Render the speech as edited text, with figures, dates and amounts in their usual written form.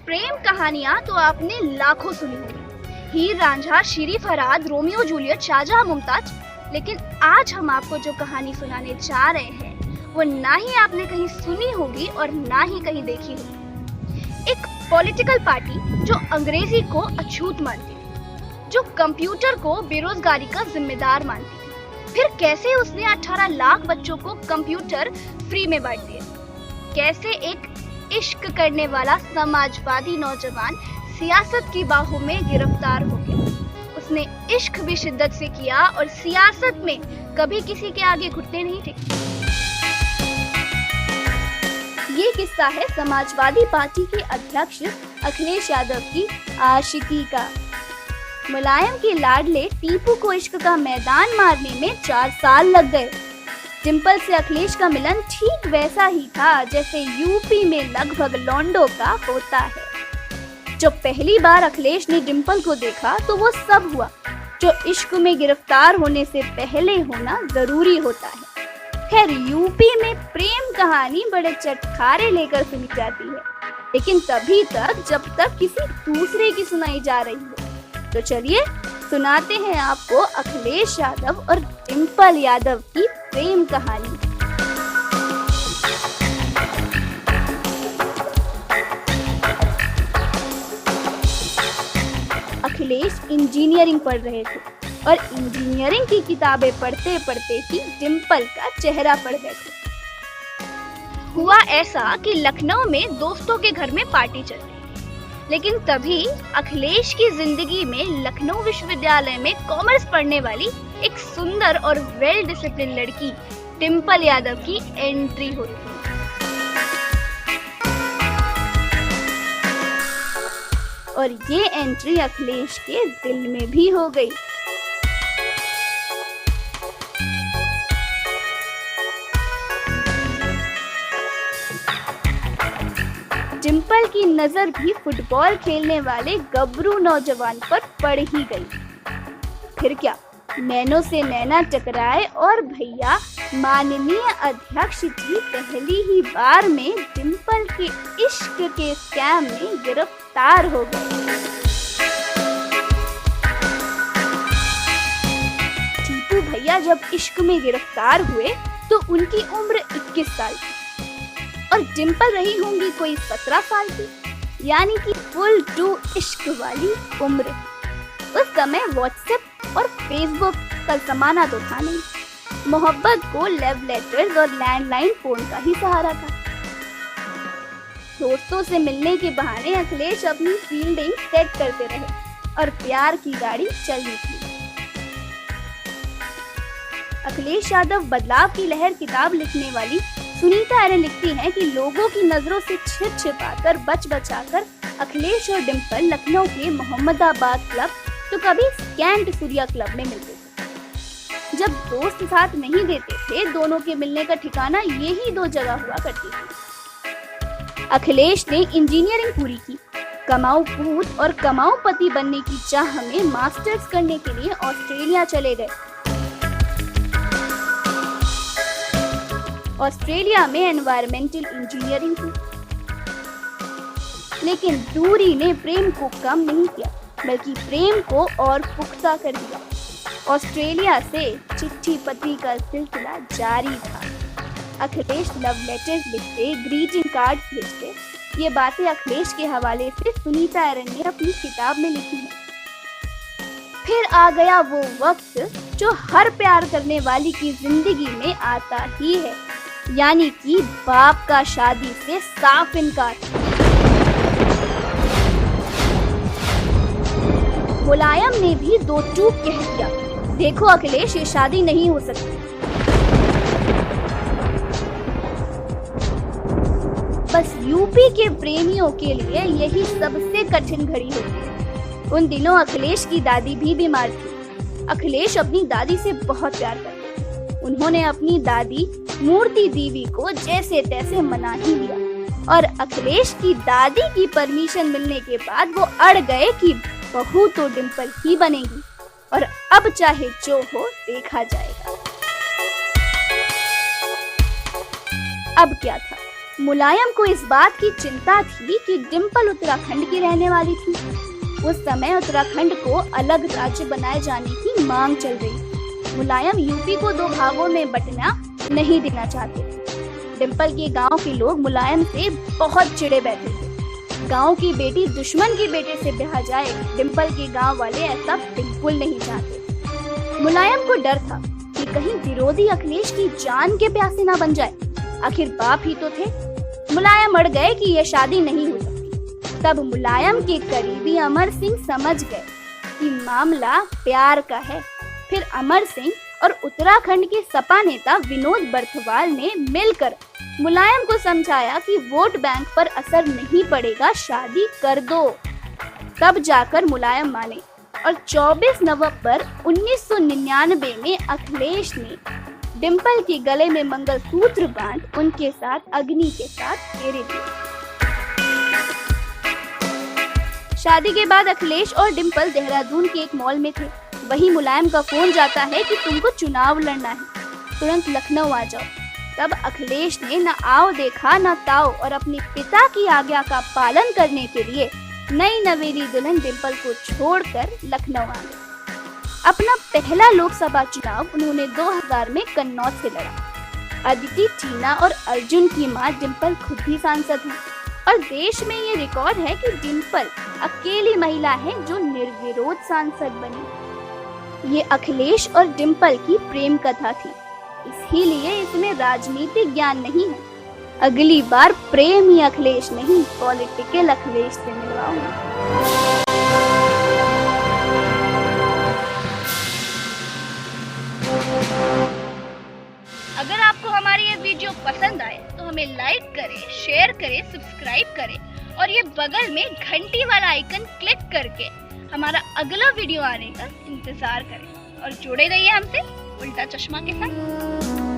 प्रेम कहानियां तो आपने लाखों सुनी होंगी, हीर रांझा, शीरी फरहाद, रोमियो जूलियट, शाहजहां मुमताज। लेकिन आज हम आपको जो कहानी सुनाने जा रहे हैं वो ना ही आपने कहीं सुनी होगी और ना ही कहीं देखी होगी। एक पॉलिटिकल पार्टी जो अंग्रेजी को अछूत मानती थी, जो कंप्यूटर को बेरोजगारी का जिम्मेदार मानती थी, फिर कैसे उसने 18 लाख बच्चों को कंप्यूटर फ्री में बांट दिए, कैसे एक इश्क करने वाला समाजवादी नौजवान सियासत की बाहों में गिरफ्तार हो गया। उसने इश्क भी शिद्दत से किया और सियासत में कभी किसी के आगे घुटने नहीं टेके। ये किस्सा है समाजवादी पार्टी के अध्यक्ष अखिलेश यादव की आशिकी का। मुलायम के लाडले टीपू को इश्क का मैदान मारने में 4 साल लग गए। डिंपल से अखिलेश का मिलन ठीक वैसा ही था जैसे यूपी में लगभग लौंडों का होता है। जब पहली बार अखिलेश ने डिंपल को देखा तो वो सब हुआ जो इश्क में गिरफ्तार होने से पहले होना जरूरी होता है। खैर, यूपी में प्रेम कहानी बड़े चटखारे लेकर सुनी जाती है, लेकिन तभी तक जब तक किसी दूसरे की सुनाई जा रही हो। तो चलिए सुनाते हैं आपको अखिलेश यादव और डिंपल यादव की प्रेम कहानी। अखिलेश इंजीनियरिंग पढ़ रहे थे और इंजीनियरिंग की किताबें पढ़ते पढ़ते ही डिंपल का चेहरा पड़ गया था। हुआ ऐसा कि लखनऊ में दोस्तों के घर में पार्टी चल रही, लेकिन तभी अखिलेश की जिंदगी में लखनऊ विश्वविद्यालय में कॉमर्स पढ़ने वाली एक सुंदर और वेल डिसिप्लिन लड़की डिंपल यादव की एंट्री होती है। और ये एंट्री अखिलेश के दिल में भी हो गई। डिंपल की नजर भी फुटबॉल खेलने वाले गबरू नौजवान पर पड़ ही गई। फिर क्या, नैनों से नैना टकराए और भैया माननीय अध्यक्ष जी पहली ही बार में डिंपल के इश्क के स्कैम में गिरफ्तार हो गए। टीपू भैया जब इश्क में गिरफ्तार हुए तो उनकी उम्र 21 साल थी और डिंपल रही होंगी कोई 17 साल की, यानी कि फुल टू इश्क वाली उम्र। उस समय व्हाट्सएप और फेसबुक का जमाना तो था नहीं, मोहब्बत को लव लेटर्स और लैंडलाइन फोन का ही सहारा था। दोस्तों से मिलने के बहाने अखिलेश अपनी फील्डिंग सेट करते रहे और प्यार की गाड़ी चल निकली। अखिलेश यादव बदलाव की लहर किताब लिखने वाली सुनीता एरन लिखती हैं कि लोगों की नजरों से छिप छिपाकर बच बचाकर अखिलेश और डिंपल लखनऊ के मोहम्मदाबाद क्लब तो कभी कैंट सूर्या क्लब में मिलते थे। जब दोस्त साथ नहीं देते थे, दोनों के मिलने का ठिकाना यही 2 जगह हुआ करती थी। अखिलेश ने इंजीनियरिंग पूरी की, कमाऊ पूत और कमाऊ पति बनने की चाह में मास्टर्स करने के लिए ऑस्ट्रेलिया चले गए। ऑस्ट्रेलिया में एनवायरमेंटल इंजीनियरिंग थी, लेकिन दूरी ने प्रेम को कम नहीं किया, बल्कि प्रेम को और पुख्ता कर दिया। ऑस्ट्रेलिया से चिट्ठी पत्री का सिलसिला जारी था। अखिलेश लव लेटर्स लिखते, ग्रीटिंग कार्ड्स लिखते। ये बातें अखिलेश के हवाले से सुनीता एरन ने अपनी किताब में लिखी है। फिर आ गया वो वक्त जो हर प्यार करने वाली की जिंदगी में आता ही है, यानी कि बाप का शादी से साफ इनकार। मुलायम ने भी 2 टूक कह दिया, देखो अखिलेश, ये शादी नहीं हो सकती। बस यूपी के प्रेमियों के लिए यही सबसे कठिन घड़ी होती है। उन दिनों अखिलेश की दादी भी बीमार थी। अखिलेश अपनी दादी से बहुत प्यार करते। उन्होंने अपनी दादी मूर्ति देवी को जैसे तैसे मना ही लिया और अखिलेश की दादी की परमिशन मिलने के बाद वो अड़ गए कि बहू तो डिंपल ही बनेगी और अब चाहे जो हो देखा जाएगा। अब क्या था, मुलायम को इस बात की चिंता थी कि डिम्पल उत्तराखंड की रहने वाली थी। उस समय उत्तराखंड को अलग राज्य बनाए जाने की मांग चल रही। मुलायम यूपी को 2 भागों में बंटना नहीं देना चाहते थे। डिम्पल के गांव के लोग मुलायम से बहुत चिढ़े बैठे थे। गांव की बेटी दुश्मन के बेटे से ब्याह जाए, डिम्पल के गांव वाले ऐसा बिल्कुल नहीं चाहते। मुलायम को डर था कि कहीं विरोधी अखिलेश की जान के प्यासे ना बन जाए। आखिर बाप ही तो थे। मुलायम अड़ गए कि यह शादी नहीं हो सकती। तब मुलायम के करीबी अमर सिंह समझ गए कि मामला प्यार का है। फिर अमर सिंह और उत्तराखंड के सपा नेता विनोद बर्थवाल ने मिलकर मुलायम को समझाया कि वोट बैंक पर असर नहीं पड़ेगा, शादी कर दो। तब जाकर मुलायम माने और 24 नवंबर 1999 में अखिलेश ने डिम्पल के गले में मंगलसूत्र बांध उनके साथ अग्नि के साथ फेरे दिए। शादी के बाद अखिलेश और डिम्पल देहरादून के एक मॉल में थे। वहीं मुलायम का फोन जाता है कि तुमको चुनाव लड़ना है, तुरंत लखनऊ आ जाओ। तब अखिलेश ने न आओ देखा न ताओ और अपने पिता की आज्ञा का पालन करने के लिए नई नवेली दुल्हन डिम्पल को छोड़कर लखनऊ आ गए। अपना पहला लोकसभा चुनाव उन्होंने 2000 में कन्नौज से लड़ा। अदिति, टीना और अर्जुन की मां डिम्पल खुद भी सांसद हैं और देश में ये रिकॉर्ड है कि डिम्पल अकेली महिला है जो निर्विरोध सांसद बनी। ये अखिलेश और डिम्पल की प्रेम कथा थी, इसीलिए इसमें राजनीतिक ज्ञान नहीं है। अगली बार प्रेम ही अखिलेश नहीं, पॉलिटिकल अखिलेश से मिलवाऊंगा। अगर आपको हमारी ये वीडियो पसंद आए तो हमें लाइक करें, शेयर करें, सब्सक्राइब करें और ये बगल में घंटी वाला आइकन क्लिक करके हमारा अगला वीडियो आने का इंतजार करें और जुड़े रहिए हमसे उल्टा चश्मा के साथ।